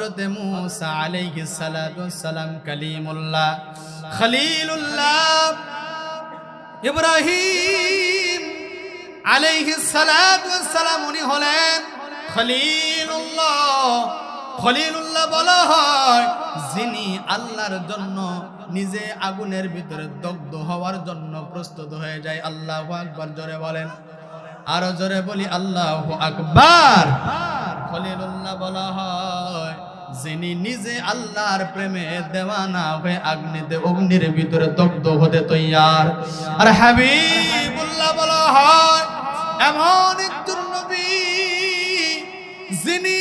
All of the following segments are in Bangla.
হযরতে মূসা আলাইহিস সালাতু ওয়াস সালাম কালিমুল্লাহ, খলিলুল্লাহ, ইব্রাহিম আলাইহিস সালাতু ওয়াস সালাম উনি হলেন খলিলুল্লাহ। খলিলুল্লাহ বলা হয় যিনি আল্লাহর জন্য নিজে আগুনের ভিতরে দগ্ধ হওয়ার জন্য প্রস্তুত হয়ে যায়। আল্লাহু আকবার জোরে বলেন, আরো জোরে বলি আল্লাহু আকবার। খলিলুল্লাহ বলা হয় যিনি নিজে আল্লাহর প্রেমে দেওয়ানা হয়ে অগ্নির ভিতরে দগ্ধ হতে তৈয়ার। আর হাবিবুল্লাহ বলা হয় এমন একজন নবী যিনি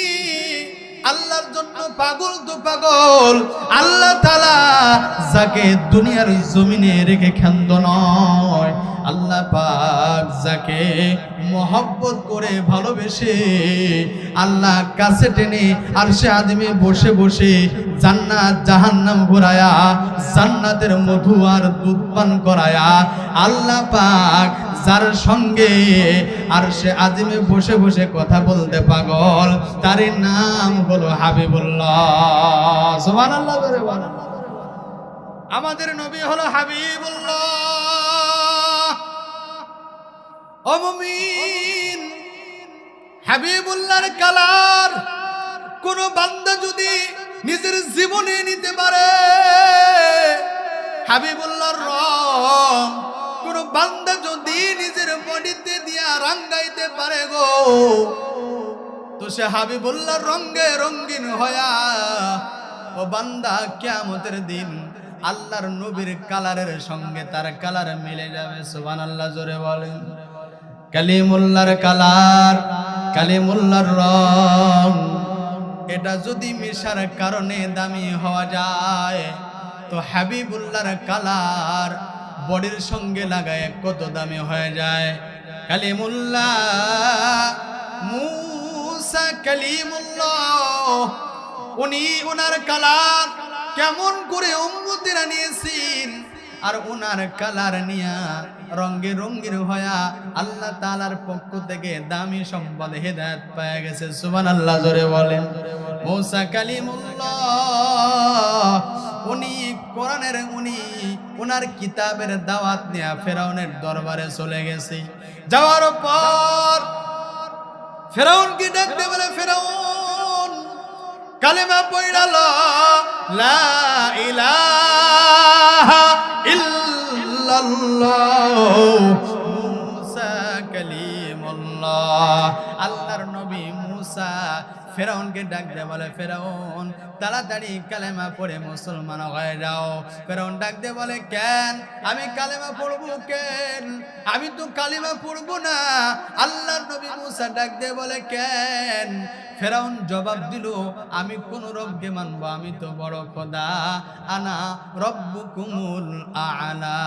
আল্লাহর জন্য পাগল তো পাগল, আল্লাহ তাআলা যাকে দুনিয়ার জমিনে রেখে ক্ষান্ত নয়, আল্লাহ পাক যাকে মহব্বত করে ভালোবেসে আল্লাহ কাছে টেনে আরশে আযমে বসে বসে জান্নাত জাহান্নাম ঘোরায়া জান্নাতের মধু আর দুধ পান করায়া আল্লাহ পাক যার সঙ্গে আরশে আযমে বসে বসে কথা বলতে পাগল, তার নাম হলো হাবিবুল্লাহ। সুবহানাল্লাহ বলে বলেন, আমাদের নবী হলো হাবিবুল্লাহ। ও মুমিন, হাবিবুল্লাহর কালার কোন বান্দা যদি নিজের জীবনে নিতে পারে, হাবিবুল্লাহর রং কোন বান্দা যদি নিজের বডিতে দিয়া রাঙ্গাইতে পারে গো, তো সে হাবিবুল্লাহর রঙে রঙিন হয়া ও বান্দা কিয়ামতের দিন আল্লাহর নবীর কালারের সঙ্গে তার কালার মিলে যাবে। সুবহানাল্লাহ জোরে বলেন। কালিমুল্লাহর কালার, কালিমুল্লাহর রং, এটা যদি মিশার কারণে দামি হওয়া যায়, তো হাবিবুল্লাহর কালার বডির সঙ্গে লাগায় কত দামি হয়ে যায়। কালিমুল্লাহ মূসা কালিমুল্লাহ, উনি ওনার কালার কেমন করে উম্মতিরা নিয়েছেন, আর ওনার কালার নিয়া রঙে রঙিন হয়া আল্লাহ তাআলার পক্ষ থেকে দামি সম্পদ হেদায়েত পেয়ে গেছে। সুবহানাল্লাহ জোরে বলেন। মূসা কালিমুল্লাহ উনি কোরআনের উনি ওনার কিতাবের দাওয়াত নিয়ে ফেরাউনের দরবারে চলে গেছে। যাওয়ার পর ফেরাউনকে ডাকতে বলে, ফেরাউন কালেমা পড়া লা ইলাহা ইল্লাল্লাহ মূসা কালিমুল্লাহ। আল্লাহর নবী মূসা ফেরাউনকে ডাক দিয়ে বলে, ফেরাউন তাড়াতাড়ি কালেমা পড়ে মুসলমান হয়ে যাও। ফেরাউন ডাক দিয়ে বলে, কেন আমি কালেমা পড়বো কেন, আমি তো কালেমা পড়বো না। আল্লাহর নবী মূসা ডাক দিয়ে বলে, কেন? ফেরাউন জবাব দিল, আমি কোন রবকে মানবো, আমি তো বড় খোদা, আনা রব্বুকুমুল আ'লা।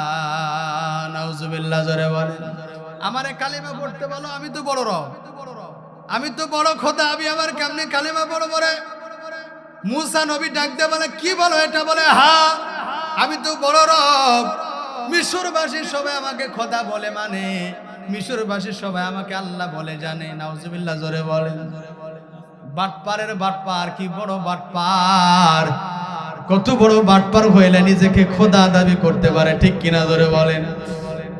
নাউজুবিল্লাহ জোরে বলেন। আমারে কালেমা পড়তে বলো, আমি তো বড় রব, আমি তো বড় খোদা, আমি আবার কেমনে কালেমা পড়ব রে? মূসা নবী ডাক দিয়ে বলে, কি বলো এটা? বলে, হ্যাঁ আমি তো বড় রব। মিশরবাসী সবাই আমাকে খোদা বলে মানে, মিশরবাসী সবাই আমাকে আল্লাহ বলে জানে। নাউজুবিল্লাহ জোরে বলেন। বাটপারের বাটপার, কি বড় বাটপার, কত বড় বাটপার হইলে নিজেকে খোদা দাবি করতে পারে, ঠিক কিনা জোরে বলেন।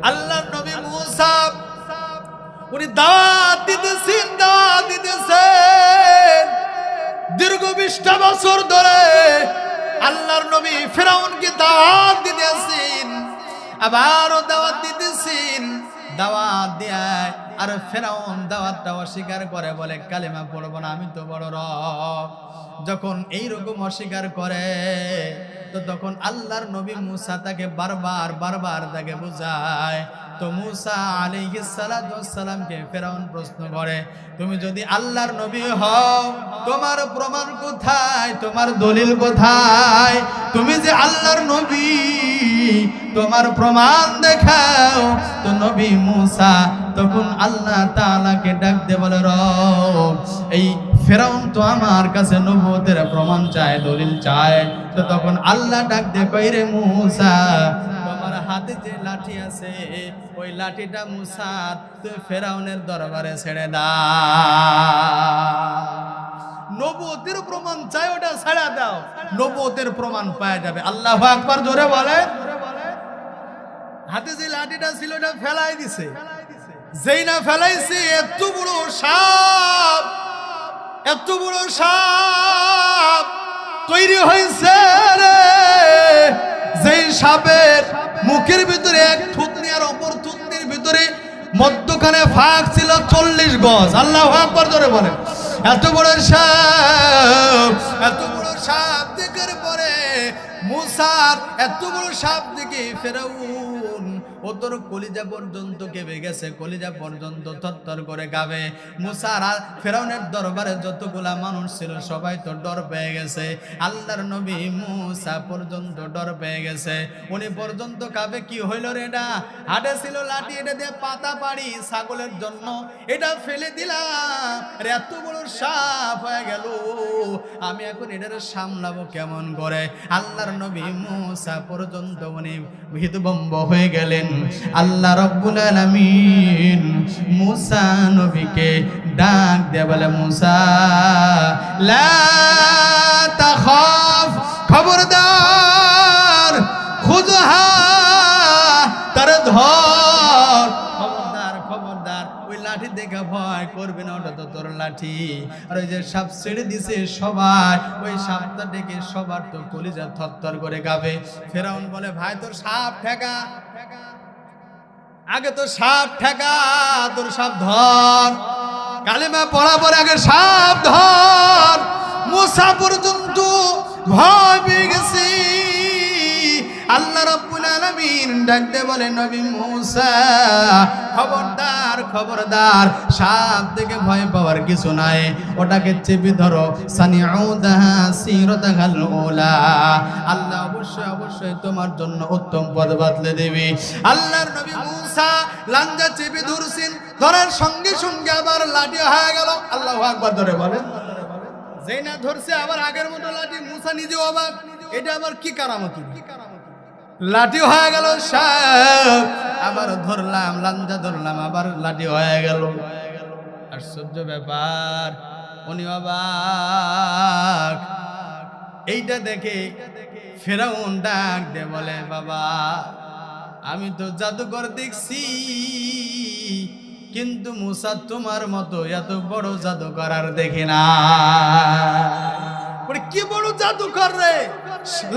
আল্লাহর নবী মূসা উনি দাওয়াত দিতেছেন দীর্ঘ 20টা বছর ধরে। আল্লাহর নবী ফেরাউনকে দাওয়াত দিতেছেন, আবারও দাওয়াত দিতেছেন, দাওয়াত দেয়, আর ফেরাউন দাওয়াতটা অস্বীকার করে, বলে কালেমা পড়বো না, আমি তো বড় রব। যখন এইরকম অস্বীকার করে, তো তখন আল্লাহর নবী মূসা তাকে বারবার তাকে বুঝায়। তো মূসা আলাইহিস সালাতু ওয়াস সালামকে ফেরাউন প্রশ্ন করে, তুমি যদি আল্লাহর নবী হও, তোমার প্রমাণ কোথায়, তোমার দলিল কোথায়? তুমি যে আল্লাহর নবী, তোমার প্রমাণ দেখাও। তো নবী মূসা তখন আল্লাহ তাআলাকে ডাক দিয়ে বলে, রব এই ফেরাউন তো আমার কাছে নবুয়তের প্রমাণ চায়, দলিল চায়। তো তখন আল্লাহ ডাক দিয়ে কই, রে মূসা তোমার হাতে যে লাঠি আছে ওই লাঠিটা মুসা তুই ফেরাউনের দরবারে ছেড়ে দাও। নবুয়তের প্রমাণ চাই, ওটা ছেড়ে দাও, নবুয়তের প্রমাণ পাওয়া যাবে। আল্লাহু আকবার জোরে বলে। হাতে যে লাঠিটা ছিল ওটা ফেলাই দিছে, যেই না ফেলাইছে এত বড় সাপ, এত বড় সাপ তৈরি হয়েছে রে, যেই সাপের মুখের ভিতরে এক থুতনি আর অপর থুতনির ভিতরে মধ্যখানে ফাঁক ছিল 40 গজ। আল্লাহু আকবার জোরে বলেন। এত বড় সাপ, এত বড় সাপ দেখার পরে মুসার এত বড় সাপ দেখে ফেরাউন ও তোর কলিজা পর্যন্ত কেঁপে গেছে, কলিজা পর্যন্ত থরথর করে কাঁপে। মুসার আর ফেরাউনের দরবারে যতগুলা মানুষ ছিল সবাই তো ডর পেয়ে গেছে, আল্লাহর নবী মুসা পর্যন্ত ডর পেয়ে গেছে, উনি পর্যন্ত কাঁপে। কি হইল রে, এটা হাটে ছিল লাঠি, এটা দিয়ে পাতা পাড়ি ছাগলের জন্য এটা ফেলে দিলাম, এত বড় সাপ হয়ে গেল, আমি এখন এটার সামলাবো কেমন করে। আল্লাহর নবী মুসা পর্যন্ত উনি ভীতভম্ব হয়ে গেলেন। আল্লাহ রাব্বুল আলামিন মুসা নবীকে ডাক দিয়ে বলে, মুসা লা তাখাফ, খবরদার, খুযহা, তার ধর, খবরদার, খবরদার, ওই লাঠি দেখে ভয় করবে না, ওটা তো তোর লাঠি। আর ওই যে সাপ ছেড়ে দিছে সবাই, ওই সাপটা দেখে সবার তো কলিজা থরথর করে কাঁপে। ফেরাউন বলে, ভাই তোর সাপ ঠেকা, আগে তো সাপ ঠেকা, তোর সাপ ধর, কালেমা পড়া পরে আগে সাপ ধর। মুসা পর্যন্ত ভয় পেয়ে গেছে। আল্লাহ রাব্বুল আলামিন ডাকতে বলে, নবী মুসা খবরদার, খবরদার, সাপ থেকে ভয় পাওয়ার কিছু নাই, ওটাকে চেপে ধরো, সানিউদাহা সিরাতাহাল উলা, আল্লাহ অবশ্যই অবশ্যই তোমার জন্য উত্তম পথ বাতলে দেবে। আল্লাহর নবী মুসা লাঞ্জা চেপে ধরছেন, ধরার সঙ্গে সঙ্গে আবার লাঠি হয়ে গেল। আল্লাহু আকবার ধরে বলেন। যেই না ধরছে আবার আগের মতো লাঠি, মুসা নিজেও অবাক, এটা আবার কি কারামতি, লাঠি হয়ে গেল সাপ, আবার ধরলাম, লাঞ্জা ধরলাম, আবার লাঠি হয়ে গেল। আশ্চর্য ব্যাপার, উনি অবাক। এইটা দেখে ফেরাউন ডাক দে বলে, বাবা আমি তো জাদুকর দেখছি, কিন্তু মুসা তোমার মতো এত বড় জাদুকর আর দেখি না। কি বড় জাদুকর রে,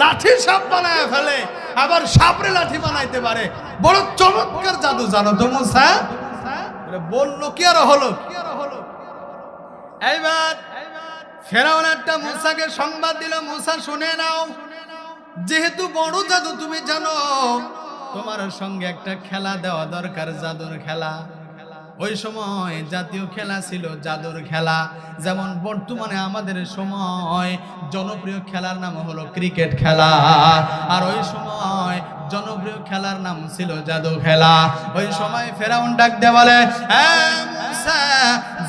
লাঠি সাপ বানায় ফেলে, আবার সাপরে লাঠি বানাইতে পারে, বড় চমৎকার জাদু জানো তো মুসা। বললো কি আর হলো। এইবার ফেরাউন একটা মুসাকে সংবাদ দিল, মুসা শুনে নাও, যেহেতু বড় জাদু তুমি জানো, তোমার সঙ্গে একটা খেলা দেওয়া দরকার, জাদুর খেলা। ওই সময় জাতীয় খেলা ছিল জাদুর খেলা, যেমন বর্তমানে আমাদের সময় জনপ্রিয় খেলার নাম হলো ক্রিকেট খেলা, আর ওই সময় জনপ্রিয় খেলার নাম ছিল জাদু খেলা। ওই সময় ফেরাউন ডাক দিয়ে বলে,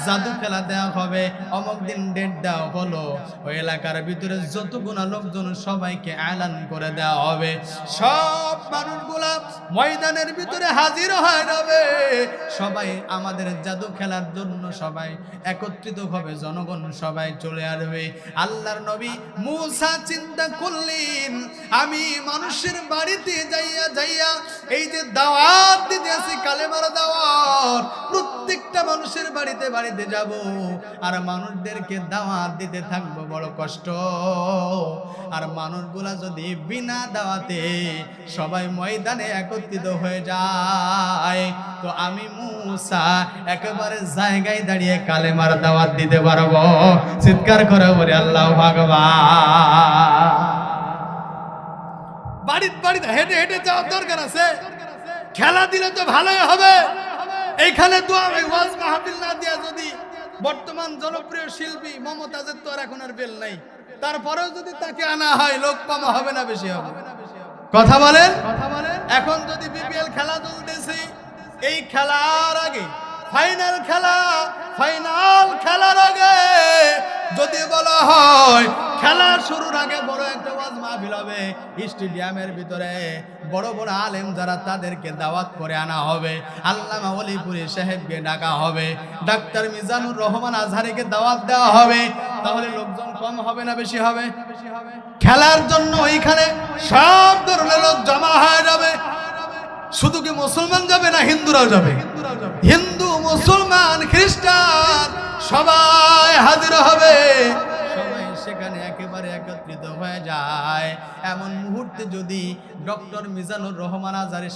জাদু খেলা দেওয়া হবে, অমুক দিন ডেট দেওয়া হলো, ওই এলাকার ভিতরে যতগুলো লোকজন সবাইকে এলান করে দেওয়া হবে, সব মানুষগুলা ময়দানের ভিতরে হাজির হয়ে যাবে, সবাই আমাদের জাদু খেলার জন্য সবাই একত্রিত হবে, জনগণ সবাই চলে আসবে। আল্লাহর নবী মুসা চিন্তা করলেন, আমি মানুষের বাড়িতে যাইয়া যাইয়া এই যে দাওয়াত দিতে আসি, কালেমার দাওয়াত, প্রত্যেকটা মানুষের বাড়িতে বাড়িতে যাব আর মানুষদেরকে দাওয়াত দিতে থাকবো, বড় কষ্ট। আর মানুষগুলা যদি বিনা দাওয়াতে সবাই ময়দানে একত্রিত হয়ে যায়, তো আমি মুসা একেবারে জায়গায় দাঁড়িয়ে কালেমার দাওয়াত দিতে পারবো। চিৎকার করে বলি আল্লাহু আকবার। বাড়িতে বাড়িতে হেঁটে হেঁটে যাওয়ার দরকার আছে, খেলা দিলে তো ভালোই হবে। এইখানে তো আমি ওয়াজ মাহফিল না দিয়া যদি বর্তমান জনপ্রিয় শিল্পী মমতাজের তো আর এখন আর বেল নাই, তারপরেও যদি তাকে আনা হয়, লোক কম হবে না বেশি হবে? কথা বলেন। এখন যদি বিপিএল খেলা চলতেছে, এই খেলার আগে ফাইনাল খেলা, ফাইনাল খেলার আগে যদি বলা হয় খেলা শুরুর আগে বড় একটা ওয়াজ মাহফিল হবে স্টেডিয়ামের ভিতরে। বড় বড় আলেম যারা তাদেরকে দাওয়াত করে আনা হবে। আল্লামা ওলিপুরি সাহেবকে ডাকা হবে, ডাক্তার মিজানুর রহমান আজহারিকে দাওয়াত দেওয়া হবে। তাহলে লোকজন কম হবে না বেশি হবে? খেলার জন্য ওইখানে সব ধরনের লোক জমা হয়ে যাবে। শুধু কি মুসলমান যাবে না হিন্দুরাও যাবে? হিন্দু, মুসলমান, খ্রিস্টান সবাই হাজির হবে। সবাই সেখানে একেবারে একত্রিত হয়ে যায়। এমন মুহূর্তে যদি ডক্টর মিজানুর রহমান আজহারি